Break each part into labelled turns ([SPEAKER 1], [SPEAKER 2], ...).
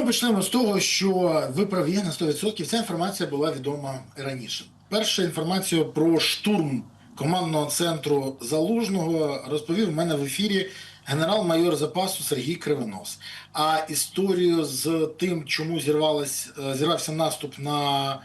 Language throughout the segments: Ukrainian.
[SPEAKER 1] почнемо з того, що ви праві на 100%. Ця інформація була відома і раніше. Перша інформація про штурм командного центру Залужного розповів в мене в ефірі генерал-майор запасу Сергій Кривонос. А історію з тим, чому зірвався наступ на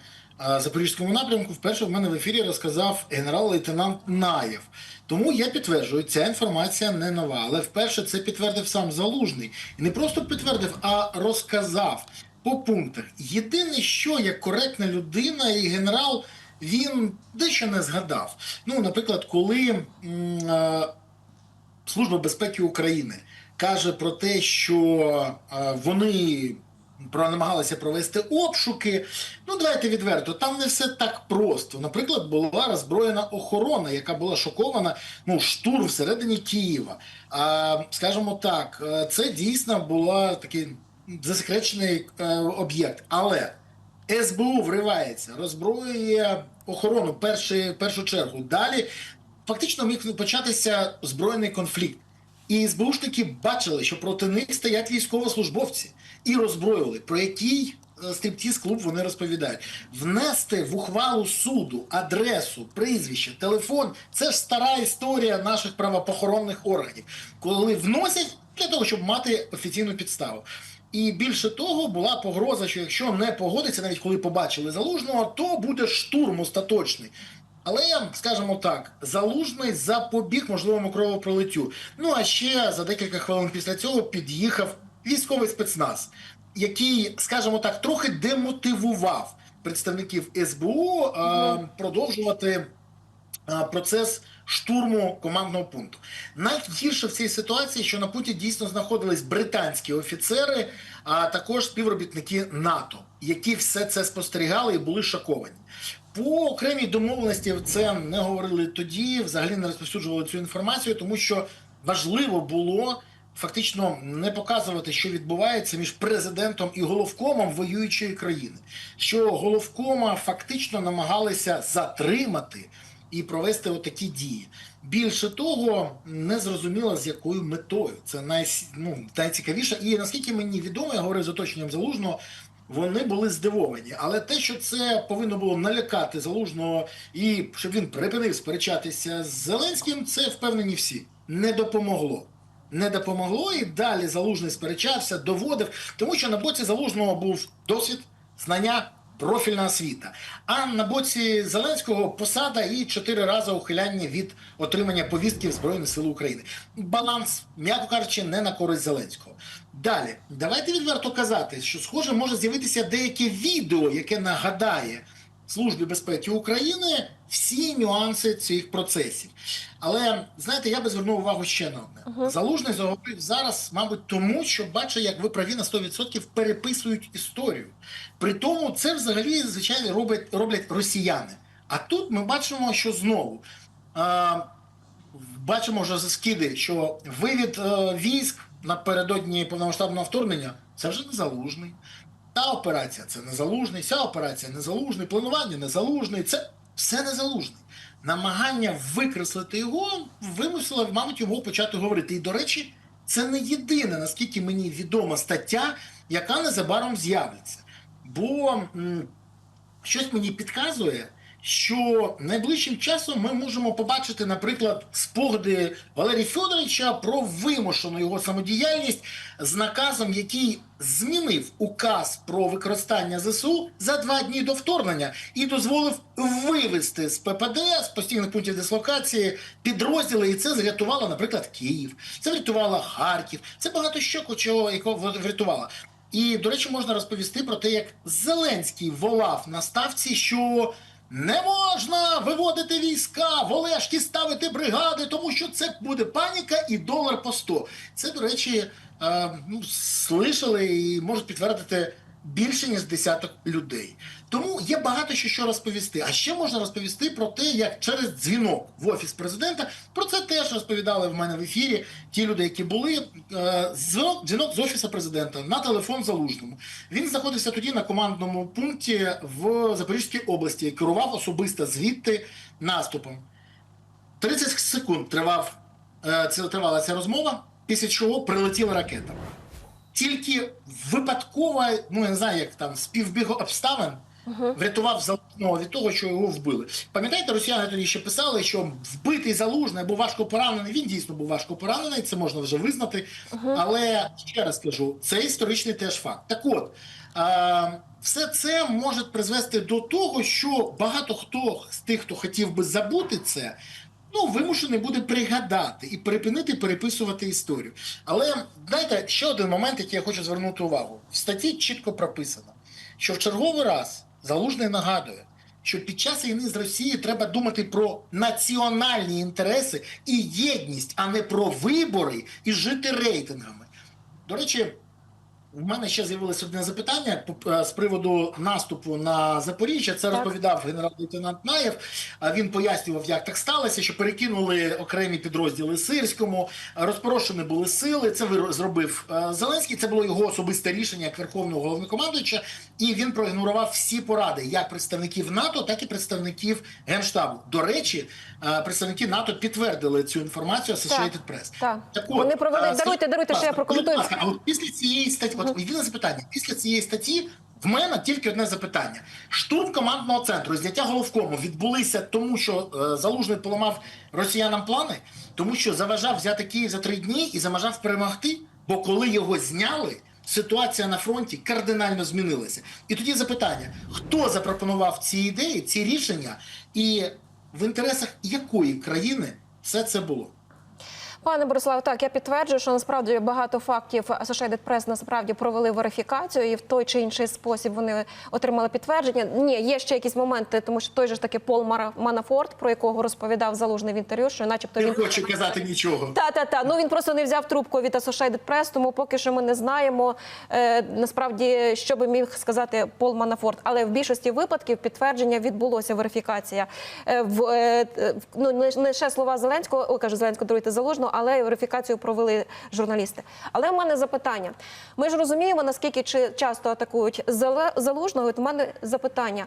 [SPEAKER 1] Запорізькому напрямку, вперше в мене в ефірі розказав генерал-лейтенант Наєв. Тому я підтверджую, ця інформація не нова. Але вперше це підтвердив сам Залужний. І не просто підтвердив, а розказав по пунктах. Єдине, що як коректна людина і генерал, він дещо не згадав. Ну, наприклад, коли Служба безпеки України каже про те, що вони намагалися провести обшуки. Ну, давайте відверто, там не все так просто. Наприклад, була роззброєна охорона, яка була шокована, штурм всередині Києва. Скажімо так, це дійсно була такий засекречений об'єкт. Але СБУ вривається, роззброює охорону першу чергу. Далі фактично міг початися збройний конфлікт. І СБУшники бачили, що проти них стоять військовослужбовці. І роззброювали, про який стриптіз-клуб вони розповідають. Внести в ухвалу суду адресу, прізвище, телефон – це ж стара історія наших правоохоронних органів. Коли вносять для того, щоб мати офіційну підставу. І більше того, була погроза, що якщо не погодиться, навіть коли побачили Залужного, то буде штурм остаточний. Але, скажімо так, Залужний запобіг можливому кровопролиттю. Ну, а ще за декілька хвилин після цього під'їхав військовий спецназ, який, скажімо так, трохи демотивував представників СБУ продовжувати процес штурму командного пункту. Найгірше в цій ситуації, що на путі дійсно знаходились британські офіцери, а також співробітники НАТО, які все це спостерігали і були шоковані. По окремій домовленості це не говорили тоді, взагалі не розповсюджували цю інформацію, тому що важливо було фактично не показувати, що відбувається між президентом і головкомом воюючої країни. Що головкома фактично намагалися затримати і провести отакі дії. Більше того, не зрозуміло, з якою метою. Це найцікавіше. І наскільки мені відомо, я говорив з оточенням Залужного, вони були здивовані. Але те, що це повинно було налякати Залужного і щоб він припинив сперечатися з Зеленським, це впевнені всі. Не допомогло. Не допомогло, і далі Залужний сперечався, доводив, тому що на боці Залужного був досвід, знання, профільна освіта. А на боці Зеленського посада і 4 рази ухиляння від отримання повістки в Збройних сил України. Баланс, м'яко кажучи, не на користь Зеленського. Далі, давайте відверто казати, що, схоже, може з'явитися деяке відео, яке нагадає Службі безпеки України всі нюанси цих процесів. Але, знаєте, я би звернув увагу ще на одне. Залужний заговорив зараз, мабуть, тому, що бачить, як ви праві на 100% переписують історію. При тому це взагалі, звичайно, роблять росіяни. А тут ми бачимо, що знову бачимо вже скиди, що вивід військ напередодні повномасштабного вторгнення – це вже не Залужний. Та операція – це не Залужний, ця операція – не Залужний, планування – не Залужний, це все не Залужний. Намагання викреслити його вимусило, мабуть, його почати говорити. І, до речі, це не єдина, наскільки мені відома стаття, яка незабаром з'явиться. Бо щось мені підказує, що найближчим часом ми можемо побачити, наприклад, спогади Валерія Федоровича про вимушену його самодіяльність з наказом, який змінив указ про використання ЗСУ за 2 дні до вторгнення і дозволив вивести з ППД, з постійних пунктів дислокації, підрозділи, і це врятувало, наприклад, Київ, це врятувало Харків, це багато чого врятувало. І, до речі, можна розповісти про те, як Зеленський волав на ставці, що не можна виводити війська, в Олешки ставити бригади, тому що це буде паніка і долар по 100. Це, до речі, слышали і можуть підтвердити більше, ніж десяток людей. Тому є багато що розповісти. А ще можна розповісти про те, як через дзвінок в Офіс Президента, про це теж розповідали в мене в ефірі ті люди, які були, дзвінок з Офісу Президента на телефон Залужному. Він знаходився тоді на командному пункті в Запорізькій області і керував особисто звідти наступом. 30 секунд тривала ця розмова, після чого прилетіла ракета. тільки випадково, ну я не знаю, як там співбігу обставин врятував Залужного від того, що його вбили. Пам'ятаєте, росіяни тоді ще писали, що вбитий Залужний або важко поранений. Він дійсно був важко поранений, це можна вже визнати. Але ще раз кажу, це історичний теж факт. Так от, все це може призвести до того, що багато хто з тих, хто хотів би забути це, ну, вимушений буде пригадати і припинити переписувати історію. Але, знаєте, ще один момент, який я хочу звернути увагу. В статті чітко прописано, що в черговий раз Залужний нагадує, що під час війни з Росією треба думати про національні інтереси і єдність, а не про вибори і жити рейтингами. До речі, у мене ще з'явилося одне запитання з приводу наступу на Запоріжжя. Це розповідав генерал-лейтенант Наєв. Він пояснював, як так сталося, що перекинули окремі підрозділи Сирському, розпорошені були сили. Це зробив Зеленський. Це було його особисте рішення як Верховного Головнокомандуюча. І він проігнорував всі поради, як представників НАТО, так і представників Генштабу. До речі, представники НАТО підтвердили цю інформацію Associated Press.
[SPEAKER 2] Так. Вони провели, даруйте, що я прокоментую.
[SPEAKER 1] А от після цієї статті, от єдине запитання, після цієї статті в мене тільки одне запитання. Штурм командного центру, зняття головкому відбулися тому, що Залужний поламав росіянам плани, тому що заважав взяти Київ за 3 дні і заважав перемогти, бо коли його зняли, ситуація на фронті кардинально змінилася. І тоді запитання, хто запропонував ці ідеї, ці рішення, і в інтересах якої країни все це було?
[SPEAKER 2] Пане Бориславе, так, я підтверджую, що насправді багато фактів Associated Press насправді провели верифікацію, і в той чи інший спосіб вони отримали підтвердження. Ні, є ще якісь моменти, тому що той же ж таки Пол Манафорт, про якого розповідав Залужний в інтерв'ю, що начебто він...
[SPEAKER 1] Не хочу казати нічого.
[SPEAKER 2] Та. Ну він просто не взяв трубку від Associated Press, тому поки що ми не знаємо, насправді, що би міг сказати Пол Манафорт. Але в більшості випадків підтвердження відбулося, верифікація. Ну, не лише слова Зеленського, даруйте, Залужного, але верифікацію провели журналісти. Але в мене запитання. Ми ж розуміємо, наскільки часто атакують Залужного. От у мене запитання.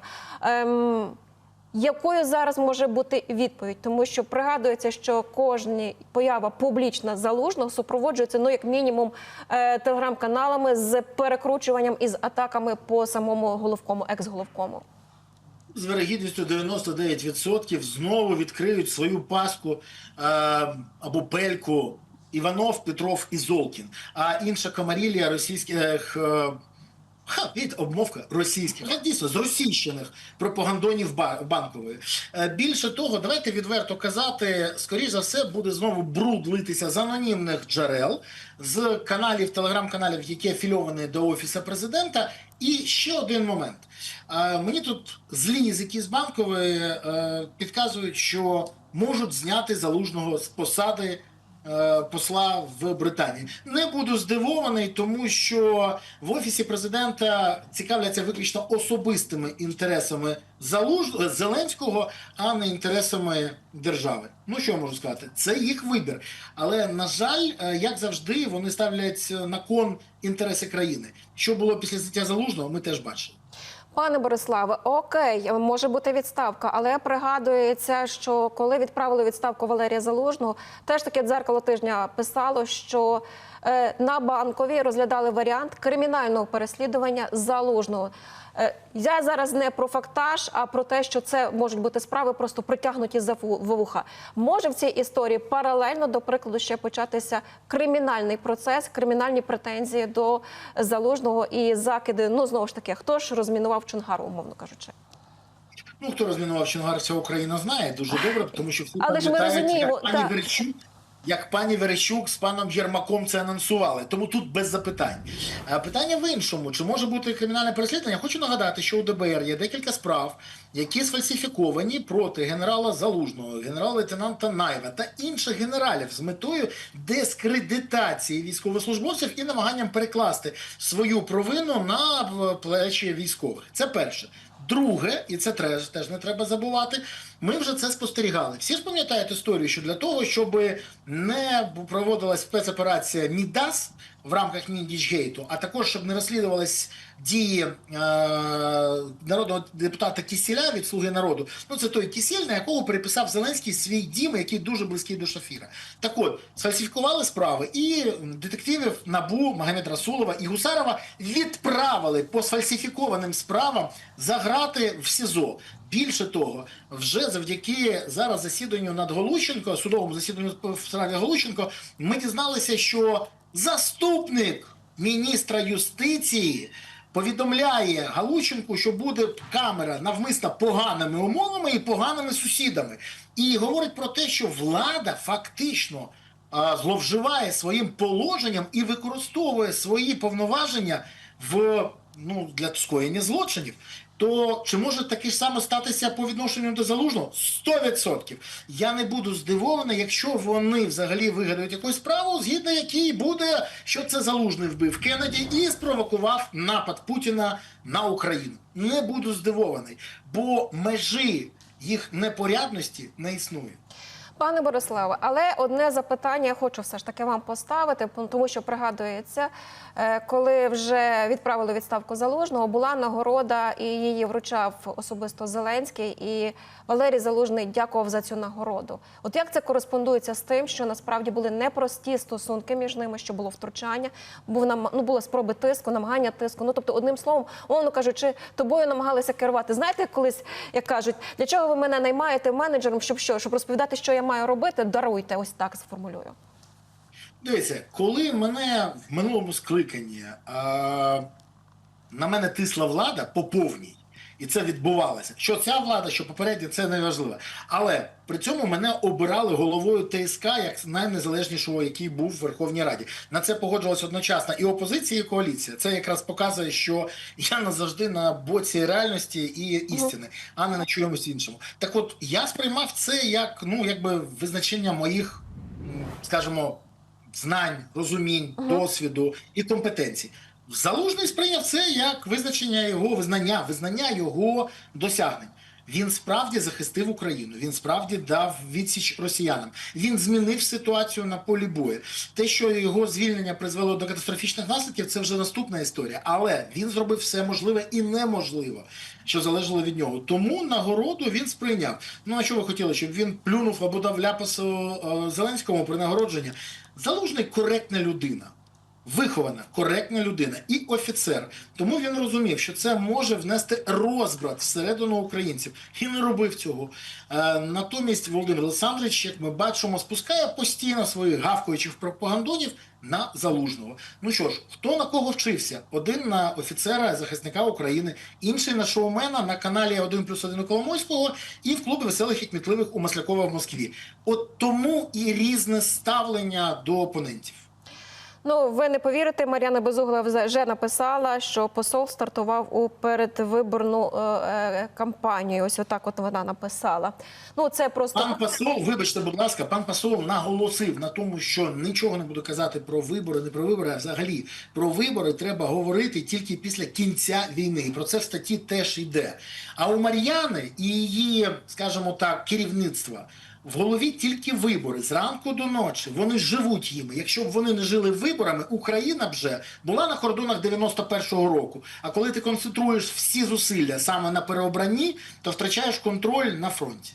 [SPEAKER 2] Якою зараз може бути відповідь? Тому що пригадується, що кожна поява публічна Залужного супроводжується, ну, як мінімум, телеграм-каналами з перекручуванням і з атаками по самому головкому, екс-головкому.
[SPEAKER 1] З вирогідністю 99% знову відкриють свою пастку або пельку Іванов, Петров і Золкін. А інша комарілія російських, обмовка російських, дійсно, зросійщених пропагандонів Банкової. Більше того, давайте відверто казати, скоріш за все буде знову бруд литися з анонімних джерел, з каналів, телеграм-каналів, які афільовані до Офісу Президента. І ще один момент. Мені тут злі язики з Банкової підказують, що можуть зняти Залужного з посади посла в Британії. Не буду здивований, тому що в Офісі Президента цікавляться виключно особистими інтересами Зеленського, а не інтересами держави. Ну, що я можу сказати? Це їх вибір. Але, на жаль, як завжди, вони ставлять на кон інтереси країни. Що було після зняття Залужного, ми теж бачили.
[SPEAKER 2] Пане Бориславе, окей, може бути відставка, але пригадується, що коли відправили відставку Валерія Залужного, теж таке «Дзеркало тижня» писало, що на Банковій розглядали варіант кримінального переслідування Залужного. Я зараз не про фактаж, а про те, що це можуть бути справи просто притягнуті за вуха. Може в цій історії паралельно, до прикладу, ще початися кримінальний процес, кримінальні претензії до Залужного і закиди, ну, знову ж таки, хто ж розмінував Чонгару, умовно кажучи?
[SPEAKER 1] Ну, хто розмінував Чонгар, вся Україна знає дуже добре, тому що всі
[SPEAKER 2] але
[SPEAKER 1] пам'ятають, як пані Верещук з паном Єрмаком це анонсували. Тому тут без запитань. Питання в іншому. Чи може бути кримінальне переслідування? Я хочу нагадати, що у ДБР є декілька справ, які сфальсифіковані проти генерала Залужного, генерала-лейтенанта Наєва та інших генералів з метою дискредитації військовослужбовців і намаганням перекласти свою провину на плечі військових. Це перше. Друге, і це теж не треба забувати, ми вже це спостерігали. Всі ж пам'ятають історію, що для того, щоб не проводилась спецоперація Мідас, в рамках Міндічгейту, а також щоб не розслідувались дії народного депутата Кісєля від «Слуги народу». Ну, це той Кісєль, на якого переписав Зеленський свій дім, який дуже близький до Шафіра. Так от, сфальсифікували справи, і детективів НАБУ Магомед Расулова і Гусарова відправили по сфальсифікованим справам за грати в СІЗО. Більше того, вже завдяки зараз засіданню над Голущенко, судовому засіданню в справі Голущенко, ми дізналися, що заступник міністра юстиції повідомляє Галущенку, що буде камера навмисно поганими умовами і поганими сусідами. І говорить про те, що влада фактично зловживає своїм положенням і використовує свої повноваження для скоєння злочинів. То чи може таке ж саме статися по відношенню до Залужного? 100%. Я не буду здивований, якщо вони взагалі вигадають якусь справу, згідно якій буде, що це Залужний вбив Кеннеді і спровокував напад Путіна на Україну. Не буду здивований, бо межі їх непорядності не існує.
[SPEAKER 2] Пане Бориславе, але одне запитання я хочу все ж таки вам поставити, тому що пригадується, коли вже відправили у відставку Залужного, була нагорода і її вручав особисто Зеленський, і Валерій Залужний дякував за цю нагороду. От як це кореспондується з тим, що насправді були непрості стосунки між ними, що було втручання, були спроби тиску, намагання тиску, тобто одним словом, умовно кажучи, тобою намагалися керувати. Знаєте, колись, як кажуть, для чого ви мене наймаєте менеджером, щоб розповідати, що я маю робити, даруйте, ось так сформулюю.
[SPEAKER 1] Дивіться, коли мене в минулому скликанні на мене тисла влада по повній, і це відбувалося, що ця влада, що попередня, це не важливо. Але при цьому мене обирали головою ТСК як найнезалежнішого, який був в Верховній Раді. На це погоджувалась одночасно і опозиція, і коаліція. Це якраз показує, що я назавжди на боці реальності і істини, а не на чомусь іншому. Так от, я сприймав це як, визначення моїх, скажімо, знань, розумінь, досвіду і компетенцій. Залужний сприйняв це як визначення його визнання його досягнень. Він справді захистив Україну, він справді дав відсіч росіянам. Він змінив ситуацію на полі бою. Те, що його звільнення призвело до катастрофічних наслідків, це вже наступна історія. Але він зробив все можливе і неможливе, що залежало від нього. Тому нагороду він сприйняв. Ну, а що ви хотіли, щоб він плюнув або дав ляпасу Зеленському при нагородженні? Залужний коректна людина. Вихована, коректна людина і офіцер. Тому він розумів, що це може внести розбрат всередину українців. І не робив цього. Натомість Володимир Олександрович, як ми бачимо, спускає постійно своїх гавкаючих пропагандонів на Залужного. Ну що ж, хто на кого вчився? Один на офіцера, захисника України, інший на шоумена на каналі 1+1 Коломойського і в клубі веселих і кмітливих у Маслякова в Москві. От тому і різне ставлення до опонентів.
[SPEAKER 2] Ну, ви не повірите, Мар'яна Безугла вже написала, що посол стартував у передвиборну кампанію. Ось отак от вона написала. Ну, це просто...
[SPEAKER 1] Пан посол, вибачте, будь ласка, пан посол наголосив на тому, що нічого не буду казати про вибори, не про вибори, а взагалі про вибори треба говорити тільки після кінця війни. І про це в статті теж йде. А у Мар'яни і її, скажімо так, керівництва в голові тільки вибори, зранку до ночі. Вони живуть їми. Якщо б вони не жили виборами, Україна б вже була на кордонах 91-го року. А коли ти концентруєш всі зусилля саме на переобранні, то втрачаєш контроль на фронті.